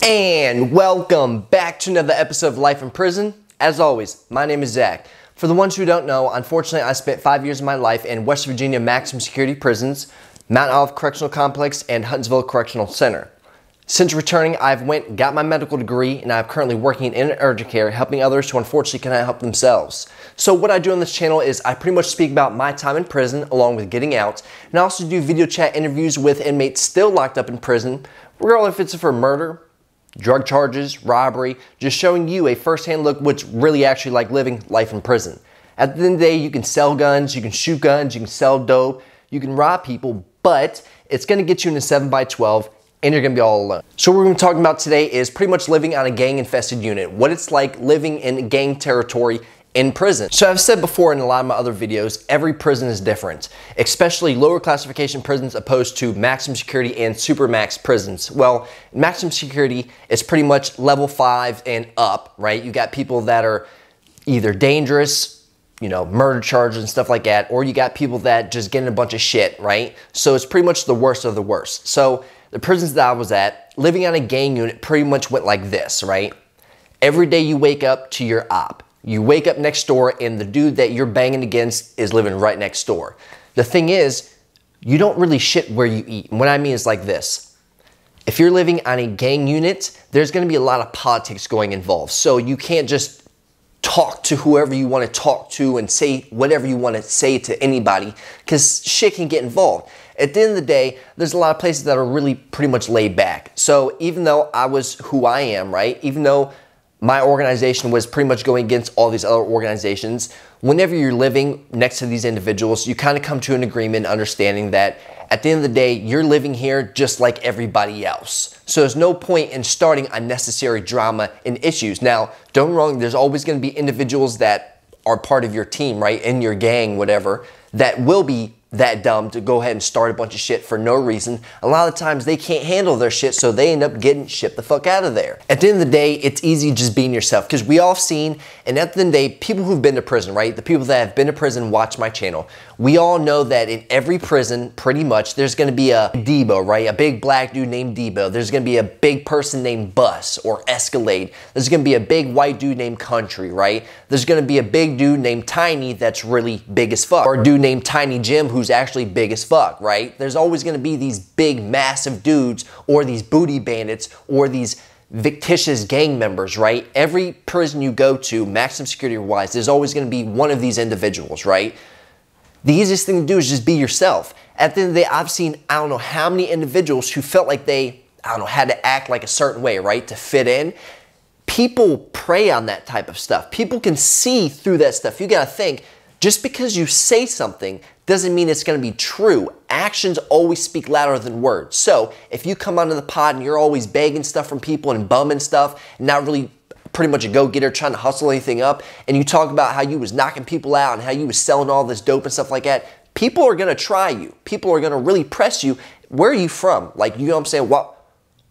And welcome back to another episode of Life in Prison. As always, my name is Zach. For the ones who don't know, unfortunately I spent 5 years of my life in West Virginia maximum security prisons, Mount Olive Correctional Complex, and Huntsville Correctional Center. Since returning, I've got my medical degree, and I'm currently working in urgent care, helping others who unfortunately cannot help themselves. So what I do on this channel is I pretty much speak about my time in prison along with getting out, and I also do video chat interviews with inmates still locked up in prison, regardless if it's for murder, drug charges, robbery, just showing you a first-hand look what's really actually like living life in prison. At the end of the day, you can sell guns, you can shoot guns, you can sell dope, you can rob people, but it's gonna get you in a 7x12 and you're gonna be all alone. So what we're gonna be talking about today is pretty much living on a gang-infested unit, what it's like living in gang territory in prison. So I've said before in a lot of my other videos, every prison is different, especially lower classification prisons opposed to maximum security and supermax prisons. Well, maximum security is pretty much level 5 and up, right? You got people that are either dangerous, you know, murder charges and stuff like that, or you got people that just get in a bunch of shit, right? So it's pretty much the worst of the worst. So the prisons that I was at, living on a gang unit pretty much went like this, right? Every day you wake up to your op. You wake up next door and the dude that you're banging against is living right next door. The thing is, you don't really shit where you eat. And what I mean is like this. If you're living on a gang unit, there's gonna be a lot of politics going involved. So you can't just talk to whoever you wanna talk to and say whatever you wanna say to anybody, because shit can get involved. At the end of the day, there's a lot of places that are really pretty much laid back. So even though I was who I am, right? Even though my organization was pretty much going against all these other organizations, whenever you're living next to these individuals, you kind of come to an agreement understanding that at the end of the day, you're living here just like everybody else. So there's no point in starting unnecessary drama and issues. Now, don't get me wrong, there's always going to be individuals that are part of your team, right, in your gang, whatever, that will be that dumb to go ahead and start a bunch of shit for no reason. A lot of times they can't handle their shit, so they end up getting shipped the fuck out of there. At the end of the day, it's easy just being yourself, because we all have seen, and at the end of the day, people who've been to prison, right? The people that have been to prison watch my channel. We all know that in every prison, pretty much, there's gonna be a Debo, right? A big black dude named Debo. There's gonna be a big person named Bus or Escalade. There's gonna be a big white dude named Country, right? There's gonna be a big dude named Tiny that's really big as fuck. Or a dude named Tiny Jim who's actually big as fuck, right? There's always gonna be these big, massive dudes or these booty bandits or these fictitious gang members, right? Every prison you go to, maximum security wise, there's always gonna be one of these individuals, right? The easiest thing to do is just be yourself. At the end of the day, I've seen, I don't know how many individuals who felt like they, I don't know, had to act like a certain way, right, to fit in. People prey on that type of stuff. People can see through that stuff. You gotta think, just because you say something doesn't mean it's gonna be true. Actions always speak louder than words. So if you come onto the pod and you're always begging stuff from people and bumming stuff and not really pretty much a go-getter trying to hustle anything up, and you talk about how you was knocking people out and how you was selling all this dope and stuff like that, people are gonna try you. People are gonna really press you. Where are you from? Like, you know what I'm saying?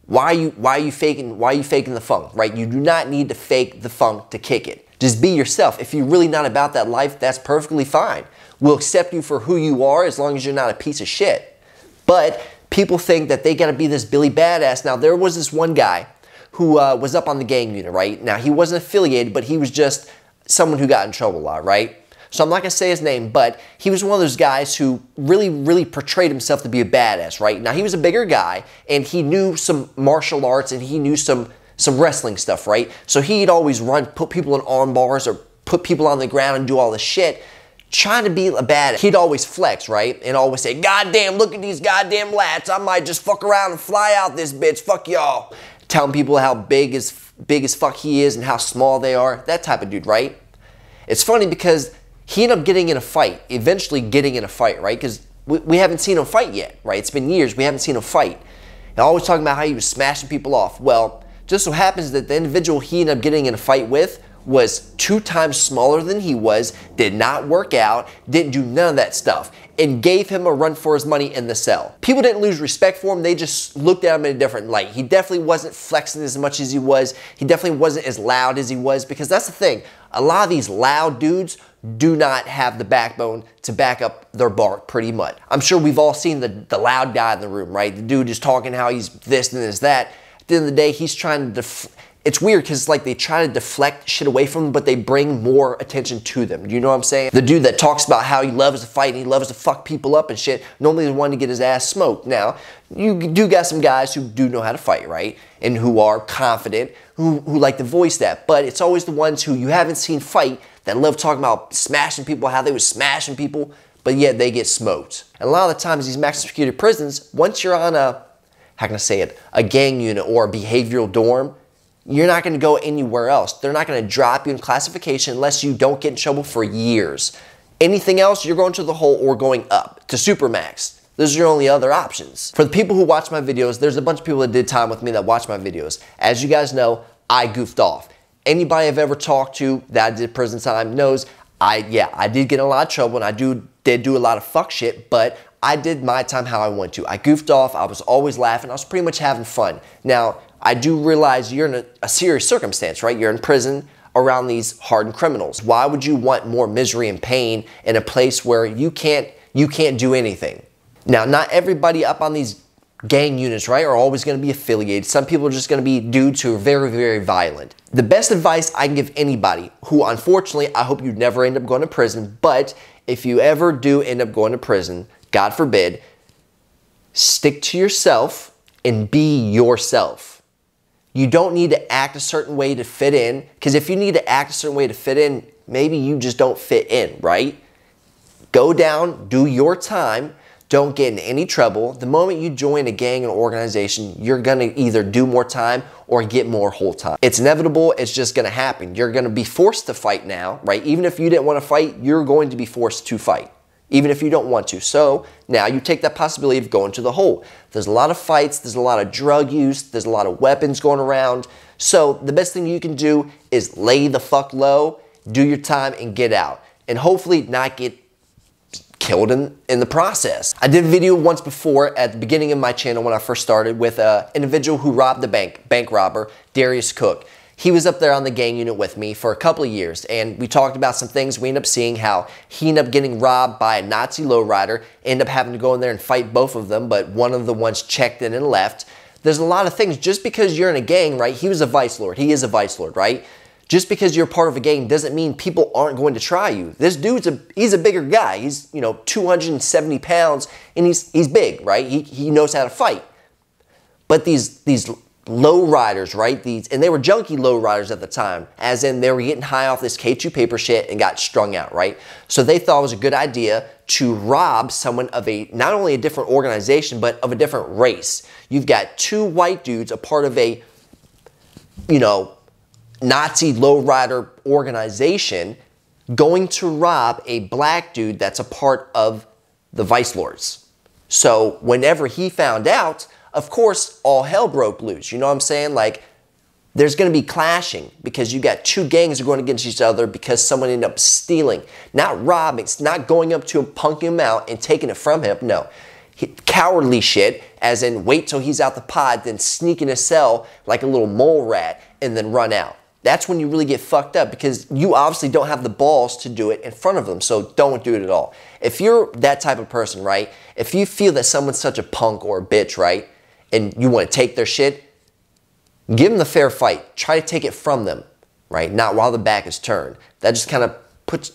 Why are you faking the funk, right? You do not need to fake the funk to kick it. Just be yourself. If you're really not about that life, that's perfectly fine. We'll accept you for who you are as long as you're not a piece of shit. But people think that they gotta be this Billy Badass. Now, there was this one guy who was up on the gang unit, right? Now, he wasn't affiliated, but he was just someone who got in trouble a lot, right? So I'm not gonna say his name, but he was one of those guys who really portrayed himself to be a badass, right? Now, he was a bigger guy, and he knew some martial arts, and he knew some wrestling stuff, right? So he'd always put people in arm bars or put people on the ground and do all this shit, trying to be a badass. He'd always flex, right? And always say, "Goddamn, look at these goddamn lats. I might just fuck around and fly out this bitch. Fuck y'all." Telling people how big as fuck he is and how small they are. That type of dude, right? It's funny because he ended up getting in a fight, eventually getting in a fight, right? Because we haven't seen him fight yet, right? It's been years, we haven't seen him fight. And always talking about how he was smashing people off. Well, just so happens that the individual he ended up getting in a fight with was 2 times smaller than he was, did not work out, didn't do none of that stuff, and gave him a run for his money in the cell. People didn't lose respect for him, they just looked at him in a different light. He definitely wasn't flexing as much as he was, he definitely wasn't as loud as he was, because that's the thing, a lot of these loud dudes do not have the backbone to back up their bark pretty much. I'm sure we've all seen the loud guy in the room, right? The dude is talking how he's this and this that. At the end of the day, he's trying to it's weird because it's like they try to deflect shit away from them, but they bring more attention to them. You know what I'm saying? The dude that talks about how he loves to fight and he loves to fuck people up and shit, normally the one to get his ass smoked. Now, you do got some guys who do know how to fight, right? And who are confident, who like to voice that. But it's always the ones who you haven't seen fight that love talking about smashing people, how they were smashing people, but yet they get smoked. And a lot of the times these maximum security prisons, once you're on a, how can I say it, a gang unit or a behavioral dorm, you're not going to go anywhere else. They're not going to drop you in classification unless you don't get in trouble for years. Anything else, you're going to the hole or going up to Supermax. Those are your only other options. For the people who watch my videos, there's a bunch of people that did time with me that watch my videos. As you guys know, I goofed off. Anybody I've ever talked to that did prison time knows I did get in a lot of trouble and I did do a lot of fuck shit, but I did my time how I wanted to. I goofed off, I was always laughing, I was pretty much having fun. Now, I do realize you're in a serious circumstance, right? You're in prison around these hardened criminals. Why would you want more misery and pain in a place where you can't do anything? Now, not everybody up on these gang units, right, are always going to be affiliated. Some people are just going to be dudes who are very, very violent. The best advice I can give anybody who, unfortunately, I hope you never end up going to prison, but if you ever do end up going to prison, God forbid, stick to yourself and be yourself. You don't need to act a certain way to fit in, because if you need to act a certain way to fit in, maybe you just don't fit in, right? Go down, do your time, don't get in any trouble. The moment you join a gang or organization, you're gonna either do more time or get more whole time. It's inevitable, it's just gonna happen. You're gonna be forced to fight now, right? Even if you didn't wanna fight, you're going to be forced to fight, even if you don't want to. So now you take that possibility of going to the hole. There's a lot of fights, there's a lot of drug use, there's a lot of weapons going around. So the best thing you can do is lay the fuck low, do your time and get out. And hopefully not get killed in the process. I did a video once before at the beginning of my channel when I first started with an individual who robbed the bank robber, Darius Cook. He was up there on the gang unit with me for a couple of years, and we talked about some things. We ended up seeing how he ended up getting robbed by a Nazi lowrider, ended up having to go in there and fight both of them, but one of the ones checked in and left. There's a lot of things. Just because you're in a gang, right? He was a vice lord. He is a vice lord, right? Just because you're part of a gang doesn't mean people aren't going to try you. This dude's he's a bigger guy. He's, 270 pounds, and he's big, right? He knows how to fight. But these low riders, right? And they were junkie low riders at the time, as in they were getting high off this K2 paper shit and got strung out, right? So they thought it was a good idea to rob someone of not only a different organization, but of a different race. You've got two white dudes, a part of a, Nazi lowrider organization, going to rob a black dude that's a part of the vice lords. So whenever he found out, of course, all hell broke loose. You know what I'm saying? Like, there's going to be clashing because you got two gangs are going against each other because someone ended up stealing, not robbing, not going up to him, punking him out and taking it from him. No. Cowardly shit, as in wait till he's out the pod, then sneak in a cell like a little mole rat and then run out. That's when you really get fucked up because you obviously don't have the balls to do it in front of them, so don't do it at all. If you're that type of person, right, if you feel that someone's such a punk or a bitch, right, and you want to take their shit, give them the fair fight. Try to take it from them, right, not while the back is turned. That just kind of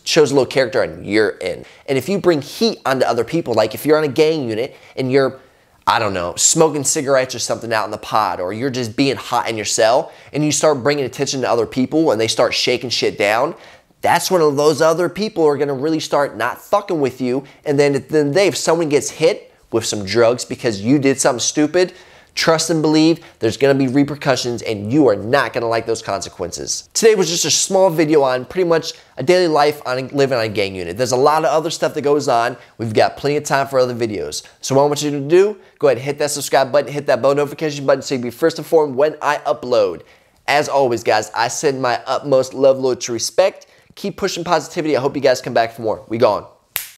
shows a little character and you're in. And if you bring heat onto other people, like if you're on a gang unit and you're, I don't know, smoking cigarettes or something out in the pod, or you're just being hot in your cell and you start bringing attention to other people and they start shaking shit down, that's when those other people are going to really start not fucking with you. And then at the end of the day, if someone gets hit with some drugs because you did something stupid, trust and believe there's going to be repercussions and you are not going to like those consequences. Today was just a small video on pretty much a daily life on living on a gang unit. There's a lot of other stuff that goes on. We've got plenty of time for other videos. So what I want you to do, go ahead and hit that subscribe button, hit that bell notification button so you'll be first informed when I upload. As always, guys, I send my utmost love, loyalty, respect. Keep pushing positivity. I hope you guys come back for more. We gone.